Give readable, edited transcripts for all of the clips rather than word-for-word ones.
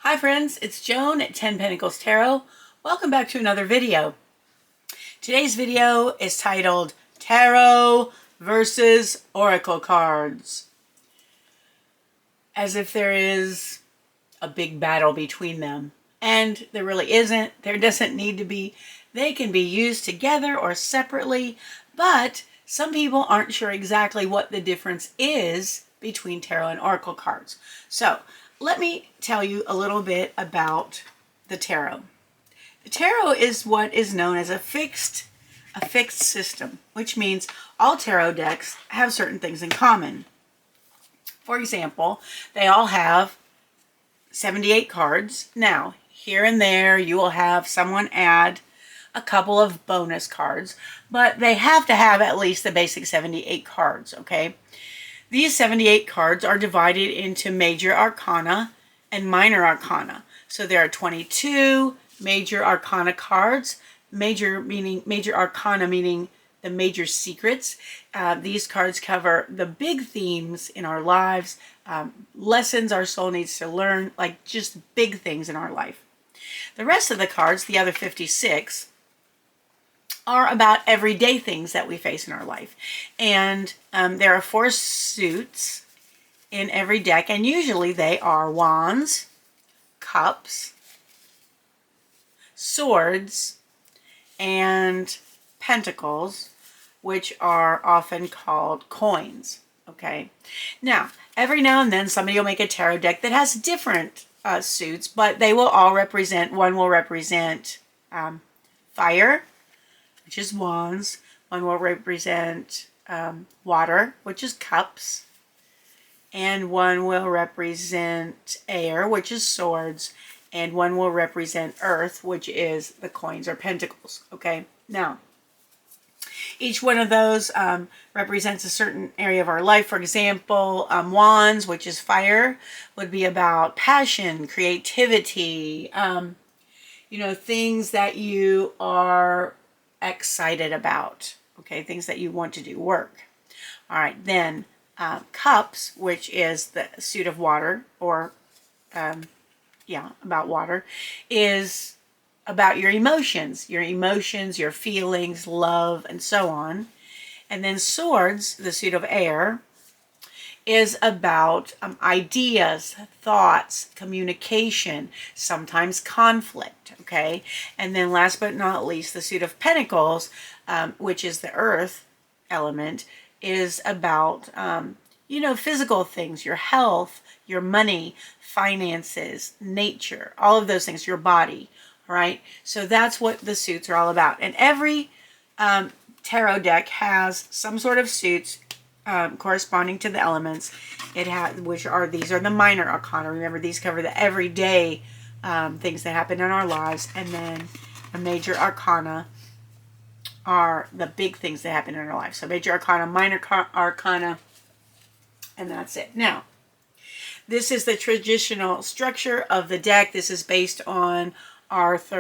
Hi friends, it's Joan at 10 Pentacles Tarot. Welcome back to another video. Today's video is titled Tarot versus Oracle Cards. As if there is a big battle between them. And there really isn't. There doesn't need to be. They can be used together or separately, but some people aren't sure exactly what the difference is between tarot and oracle cards. So let me tell you a little bit about the tarot. The tarot is what is known as a fixed system, which means all tarot decks have certain things in common. For example, they all have 78 cards. Now, here and there, you will have someone add a couple of bonus cards, but they have to have at least the basic 78 cards, okay? These 78 cards are divided into major arcana and minor arcana. So there are 22 major arcana cards, major arcana meaning the major secrets. These cards cover the big themes in our lives, lessons our soul needs to learn, like just big things in our life. The rest of the cards, the other 56, are about everyday things that we face in our life. And there are 4 suits in every deck, and usually they are wands, cups, swords, and pentacles, which are often called coins. Okay. Now, every now and then somebody will make a tarot deck that has different suits, but they will all represent, one will represent fire, which is wands, one will represent water, which is cups, and one will represent air, which is swords, and one will represent earth, which is the coins or pentacles. Okay. Now, each one of those represents a certain area of our life. For example, wands, which is fire, would be about passion, creativity, things that you are excited about. Okay, things that you want to do, work. All right, then cups, which is the suit of water, or about water, is about your emotions, your feelings, love, and so on. And then swords, the suit of air, is about ideas, thoughts, communication, sometimes conflict, okay? And then last but not least, the suit of pentacles, which is the earth element, is about, physical things, your health, your money, finances, nature, all of those things, your body. All right, so that's what the suits are all about. And every tarot deck has some sort of suits corresponding to the elements. These are the minor arcana. Remember, these cover the everyday things that happen in our lives, and then the major arcana are the big things that happen in our life. So major arcana, minor arcana, and that's it. Now, this is the traditional structure of the deck. This is based on Rider-Waite's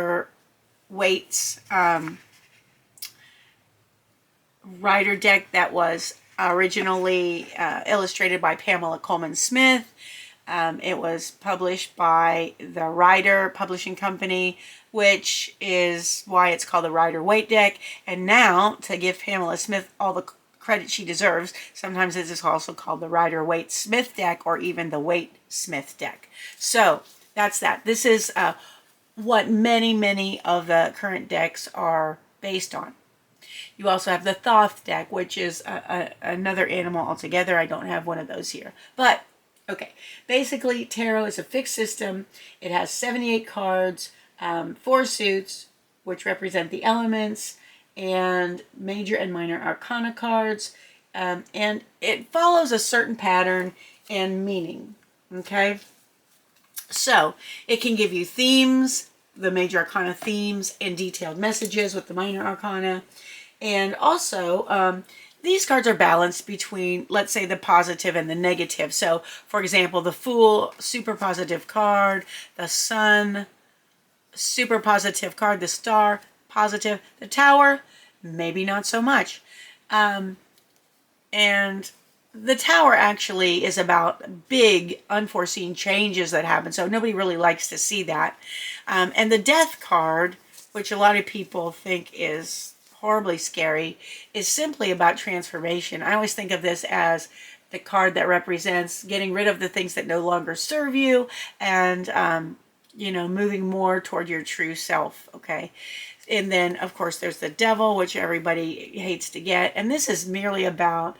Rider deck that was originally illustrated by Pamela Coleman Smith. It was published by the Rider Publishing Company, which is why it's called the Rider-Waite deck. And now, to give Pamela Smith all the credit she deserves, sometimes it is also called the Rider-Waite Smith deck, or even the Waite Smith deck. So that's that. This is what many of the current decks are based on. You also have the Thoth deck, which is another animal altogether. I don't have one of those here. But, okay, basically tarot is a fixed system. It has 78 cards, 4 suits, which represent the elements, and major and minor arcana cards. And it follows a certain pattern and meaning, okay? So it can give you themes, the major arcana themes, and detailed messages with the minor arcana. And also, these cards are balanced between, let's say, the positive and the negative. So, for example, the Fool, super positive card, the Sun, super positive card, the Star, positive, the Tower, maybe not so much. And the Tower actually is about big unforeseen changes that happen, so nobody really likes to see that. And the Death card, which a lot of people think is horribly scary, is simply about transformation. I always think of this as the card that represents getting rid of the things that no longer serve you and, you know, moving more toward your true self, okay? And then, of course, there's the Devil, which everybody hates to get. And this is merely about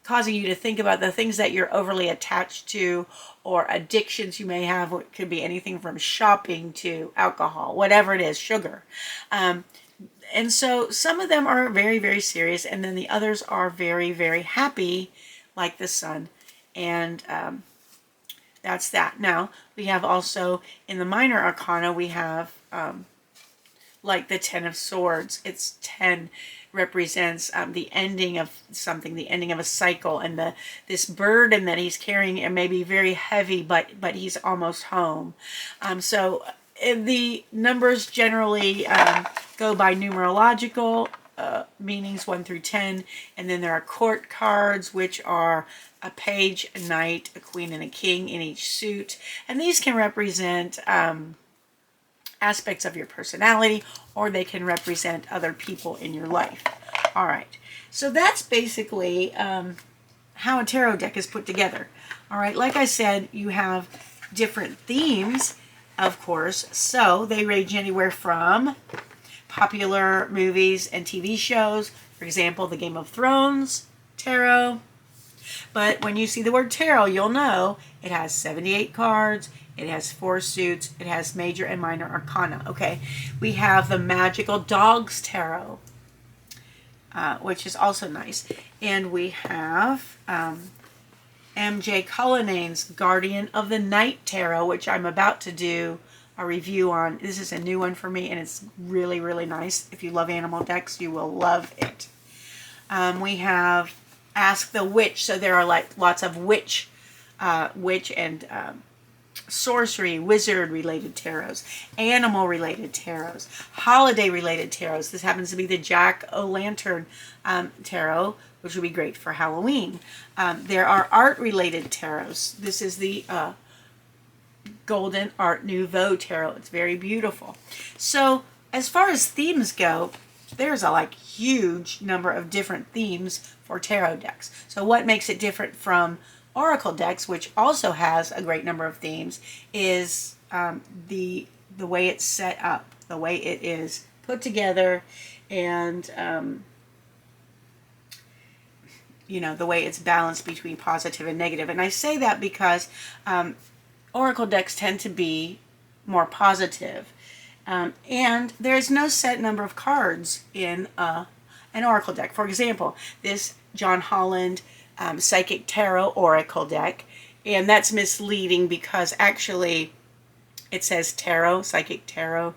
causing you to think about the things that you're overly attached to or addictions you may have. It could be anything from shopping to alcohol, whatever it is, sugar. And so some of them are very, very serious, and then the others are very, very happy, like the Sun. And that's that. Now, we have also, in the minor arcana, we have like the Ten of Swords. It's 10 represents the ending of something, the ending of a cycle, and this burden that he's carrying, it may be very heavy, but he's almost home. So the numbers generally go by numerological meanings 1 through 10, and then there are court cards, which are a page, a knight, a queen, and a king in each suit, and these can represent aspects of your personality, or they can represent other people in your life. All right, so that's basically how a tarot deck is put together. All right, like I said, you have different themes, of course, so they range anywhere from popular movies and TV shows, for example, the Game of Thrones tarot. But when you see the word tarot, you'll know it has 78 cards, it has 4 suits, it has major and minor arcana. Okay, we have the Magical Dogs Tarot, which is also nice. And we have M.J. Cullinane's Guardian of the Night Tarot, which I'm about to do a review on. This is a new one for me, and it's really, really nice. If you love animal decks, you will love it. We have Ask the Witch. So there are like lots of witch and sorcery, wizard related tarots, animal related tarots, holiday related tarots. This happens to be the Jack-o'-lantern tarot, which would be great for Halloween. There are art related tarots. This is the Golden Art Nouveau tarot. It's very beautiful. So as far as themes go, there's a like huge number of different themes for tarot decks. So what makes it different from Oracle decks, which also has a great number of themes, is the way it's set up, the way it is put together, and you know, the way it's balanced between positive and negative. And I say that because Oracle decks tend to be more positive, and there's no set number of cards in an Oracle deck. For example, this John Holland Psychic Tarot Oracle deck, and that's misleading because actually it says Tarot, Psychic Tarot.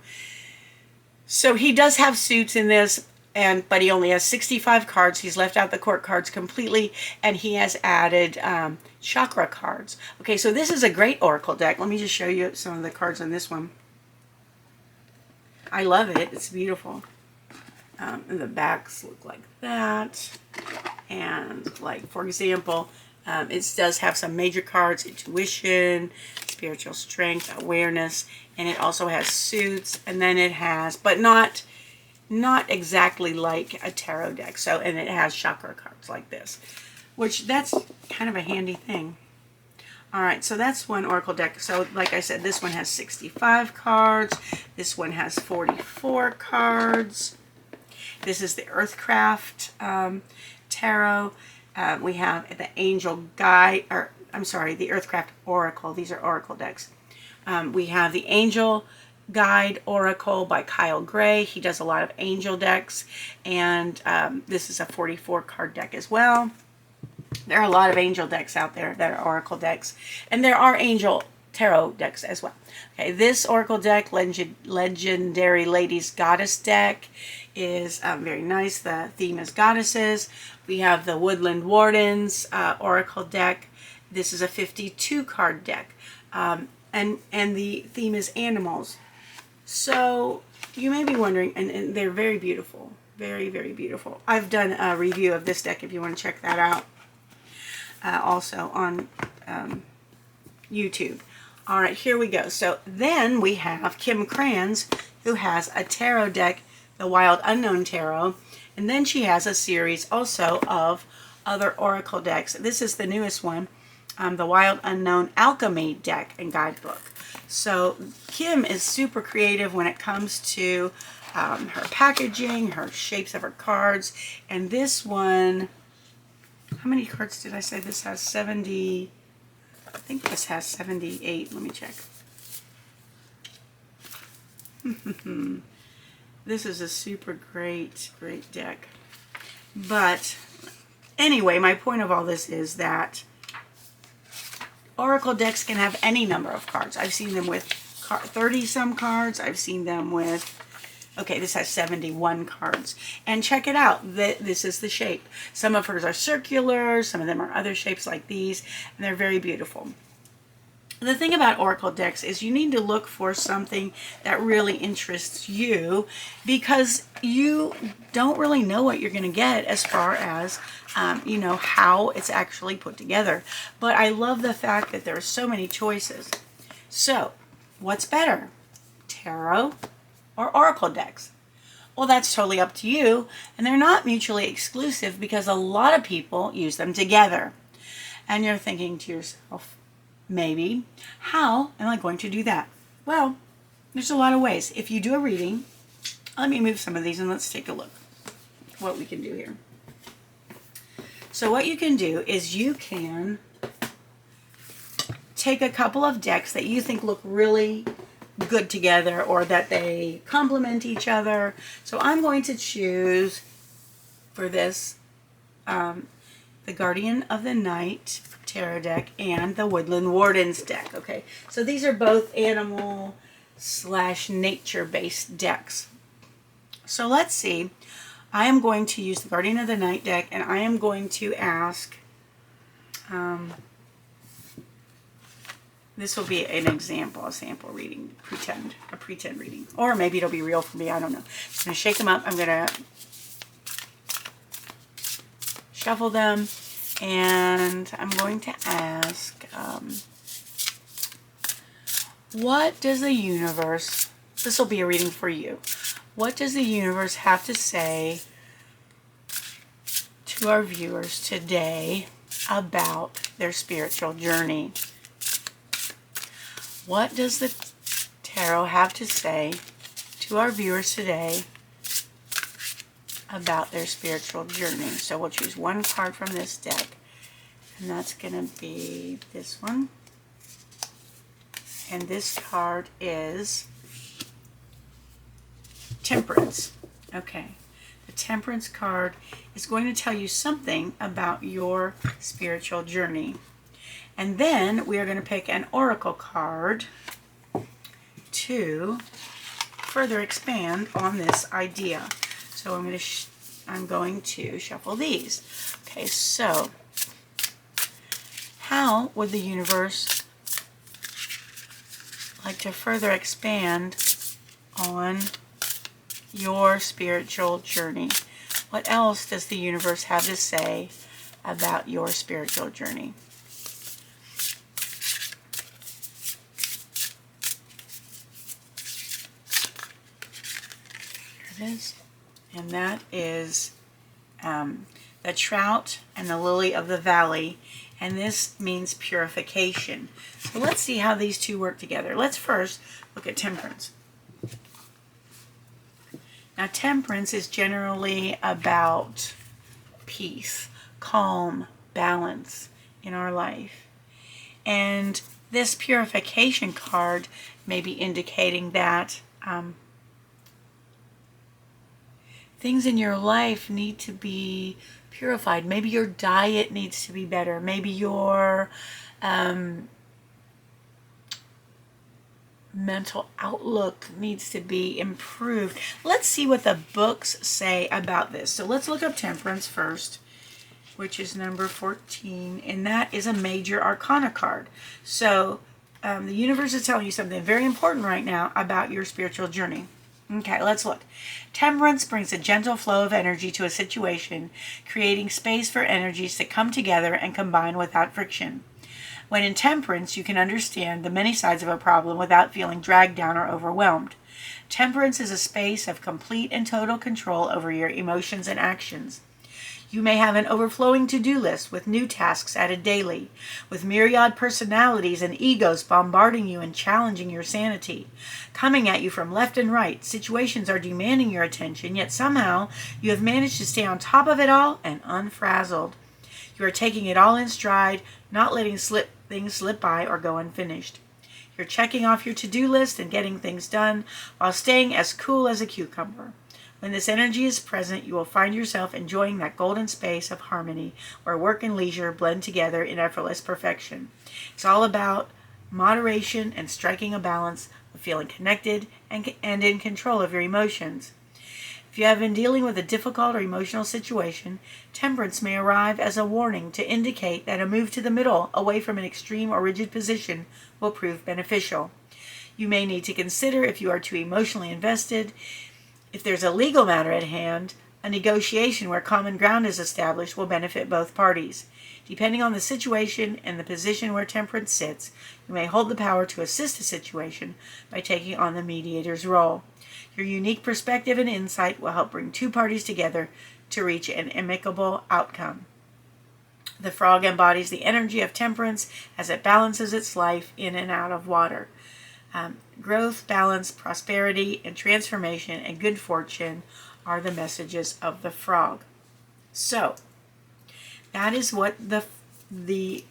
So he does have suits in this, but he only has 65 cards. He's left out the court cards completely, and he has added chakra cards. Okay, so this is a great Oracle deck. Let me just show you some of the cards on this one. I love it. It's beautiful. And the backs look like that. And like, for example, it does have some major cards: intuition, spiritual strength, awareness, and it also has suits, and then it has, but not exactly like a tarot deck. So, and it has chakra cards like this, which that's kind of a handy thing. All right, so that's one Oracle deck. So like I said, this one has 65 cards. This one has 44 cards. This is the Earthcraft tarot. We have the Angel Guide, or I'm sorry, the Earthcraft Oracle. These are Oracle decks. We have the Angel Guide Oracle by Kyle Gray. He does a lot of angel decks, and this is a 44 card deck as well. There are a lot of angel decks out there that are Oracle decks, and there are angel tarot decks as well. Okay, this Oracle deck, Legendary Ladies Goddess deck, is very nice. The theme is goddesses. We have the Woodland Wardens Oracle deck. This is a 52 card deck, and the theme is animals. So you may be wondering, and they're very beautiful, very, very beautiful. I've done a review of this deck if you want to check that out. also on YouTube. All right, here we go. So then we have Kim Krans, who has a tarot deck, the Wild Unknown Tarot, and then she has a series also of other oracle decks. This is the newest one, the Wild Unknown Alchemy deck and guidebook. So Kim is super creative when it comes to her packaging, her shapes of her cards, and this one, how many cards did I say this has? 70, I think this has 78. Let me check. This is a super great deck. But anyway, my point of all this is that oracle decks can have any number of cards. I've seen them with 30 some cards. I've seen them with, okay, this has 71 cards. And check it out. This is the shape. Some of hers are circular. Some of them are other shapes like these. And they're very beautiful. The thing about oracle decks is you need to look for something that really interests you, because you don't really know what you're going to get as far as, you know, how it's actually put together. But I love the fact that there are so many choices. So, what's better? Tarot or oracle decks? Well, that's totally up to you, and they're not mutually exclusive because a lot of people use them together. And you're thinking to yourself, maybe, how am I going to do that? Well, there's a lot of ways. If you do a reading, let me move some of these and let's take a look what we can do here. So what you can do is you can take a couple of decks that you think look really good together or that they complement each other. So I'm going to choose for this the Guardian of the Night tarot deck and the Woodland Wardens deck. Okay, so these are both animal / nature based decks. So let's see. I am going to use the Guardian of the Night deck, and I am going to ask, this will be an example, a sample reading, a pretend reading, or maybe it'll be real for me, I don't know. I'm going to shake them up, I'm going to shuffle them, and I'm going to ask, what does the universe, this will be a reading for you, what does the universe have to say to our viewers today about their spiritual journey? What does the tarot have to say to our viewers today about their spiritual journey? So we'll choose one card from this deck, and that's going to be this one. And this card is Temperance. Okay. The Temperance card is going to tell you something about your spiritual journey. And then we are going to pick an oracle card to further expand on this idea. So I'm going to shuffle these. Okay, so how would the universe like to further expand on your spiritual journey? What else does the universe have to say about your spiritual journey? Here it is. And that is the trout and the lily of the valley. And this means purification. So let's see how these two work together. Let's first look at Temperance. Now, Temperance is generally about peace, calm, balance in our life. And this purification card may be indicating that things in your life need to be purified. Maybe your diet needs to be better. Maybe your mental outlook needs to be improved. Let's see what the books say about this. So let's look up Temperance first, which is number 14, and that is a major arcana card. So the universe is telling you something very important right now about your spiritual journey. Okay, let's look. Temperance brings a gentle flow of energy to a situation, creating space for energies to come together and combine without friction. When in temperance, you can understand the many sides of a problem without feeling dragged down or overwhelmed. Temperance is a space of complete and total control over your emotions and actions. You may have an overflowing to-do list with new tasks added daily, with myriad personalities and egos bombarding you and challenging your sanity. Coming at you from left and right, situations are demanding your attention, yet somehow you have managed to stay on top of it all and unfrazzled. You are taking it all in stride, not letting things slip by or go unfinished. You're checking off your to-do list and getting things done while staying as cool as a cucumber. When this energy is present, you will find yourself enjoying that golden space of harmony where work and leisure blend together in effortless perfection. It's all about moderation and striking a balance of feeling connected and in control of your emotions. If you have been dealing with a difficult or emotional situation, temperance may arrive as a warning to indicate that a move to the middle, away from an extreme or rigid position, will prove beneficial. You may need to consider if you are too emotionally invested. If there's a legal matter at hand, a negotiation where common ground is established will benefit both parties. Depending on the situation and the position where temperance sits, you may hold the power to assist a situation by taking on the mediator's role. Your unique perspective and insight will help bring two parties together to reach an amicable outcome. The frog embodies the energy of temperance as it balances its life in and out of water. Growth, balance, prosperity, and transformation and good fortune are the messages of the frog. So, that is what the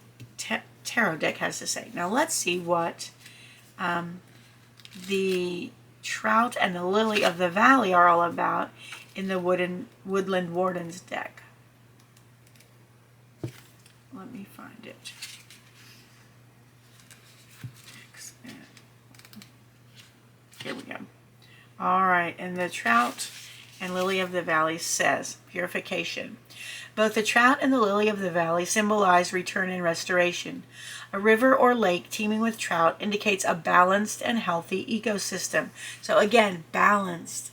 tarot deck has to say. Now let's see what the Trout and the Lily of the Valley are all about in the Woodland Wardens deck. Let me find it. Here we go. All right, and the Trout and Lily of the Valley says, purification. Both the trout and the lily of the valley symbolize return and restoration. A river or lake teeming with trout indicates a balanced and healthy ecosystem. So again, balanced.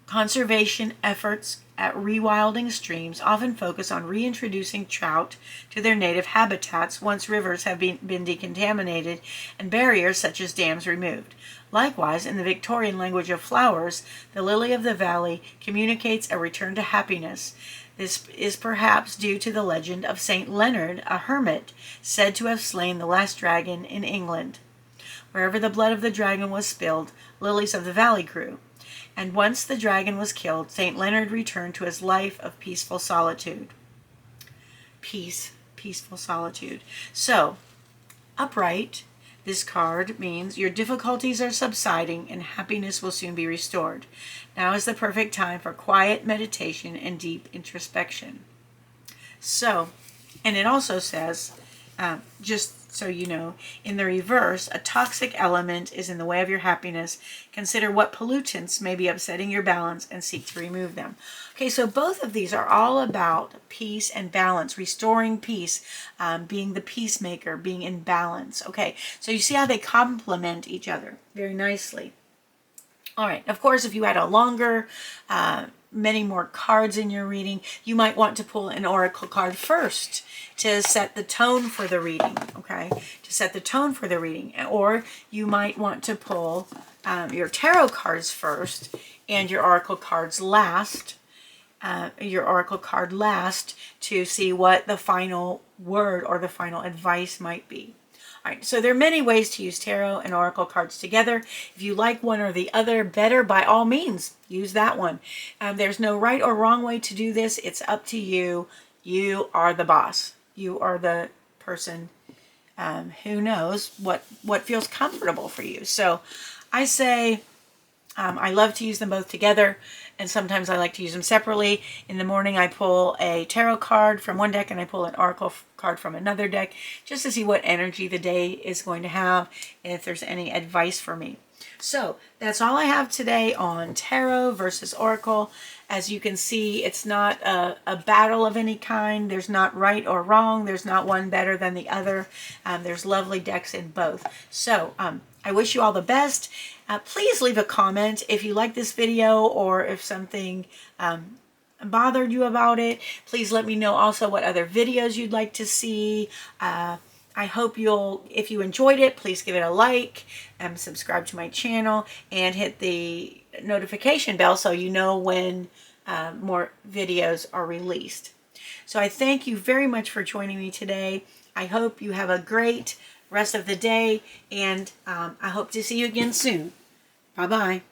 Conservation efforts at rewilding streams often focus on reintroducing trout to their native habitats once rivers have been decontaminated and barriers such as dams removed. Likewise, in the Victorian language of flowers, the lily of the valley communicates a return to happiness. This is perhaps due to the legend of Saint Leonard, a hermit, said to have slain the last dragon in England. Wherever the blood of the dragon was spilled, lilies of the valley grew. And once the dragon was killed, Saint Leonard returned to his life of peaceful solitude. Peaceful solitude. So, upright, this card means your difficulties are subsiding and happiness will soon be restored. Now is the perfect time for quiet meditation and deep introspection. So, and it also says, just so you know, in the reverse, a toxic element is in the way of your happiness. Consider what pollutants may be upsetting your balance and seek to remove them. Okay, so both of these are all about peace and balance, restoring peace, being the peacemaker, being in balance. Okay, so you see how they complement each other very nicely. All right, of course, if you had a longer, many more cards in your reading, you might want to pull an oracle card first to set the tone for the reading, okay? To set the tone for the reading. Or you might want to pull your tarot cards first and your oracle cards last. Your oracle card last to see what the final word or the final advice might be. All right, so there are many ways to use tarot and oracle cards together. If you like one or the other better, by all means, use that one. There's no right or wrong way to do this. It's up to you. You are the boss. You are the person who knows what feels comfortable for you. So I say I love to use them both together, and sometimes I like to use them separately. In the morning, I pull a tarot card from one deck and I pull an oracle card from another deck just to see what energy the day is going to have and if there's any advice for me. So that's all I have today on Tarot versus Oracle. As you can see, it's not a battle of any kind. There's not right or wrong. There's not one better than the other. There's lovely decks in both. So I wish you all the best. Please leave a comment if you like this video or if something bothered you about it. Please let me know also what other videos you'd like to see. I hope if you enjoyed it, please give it a like, subscribe to my channel, and hit the notification bell so you know when more videos are released. So I thank you very much for joining me today. I hope you have a great rest of the day, and I hope to see you again soon. Bye-bye.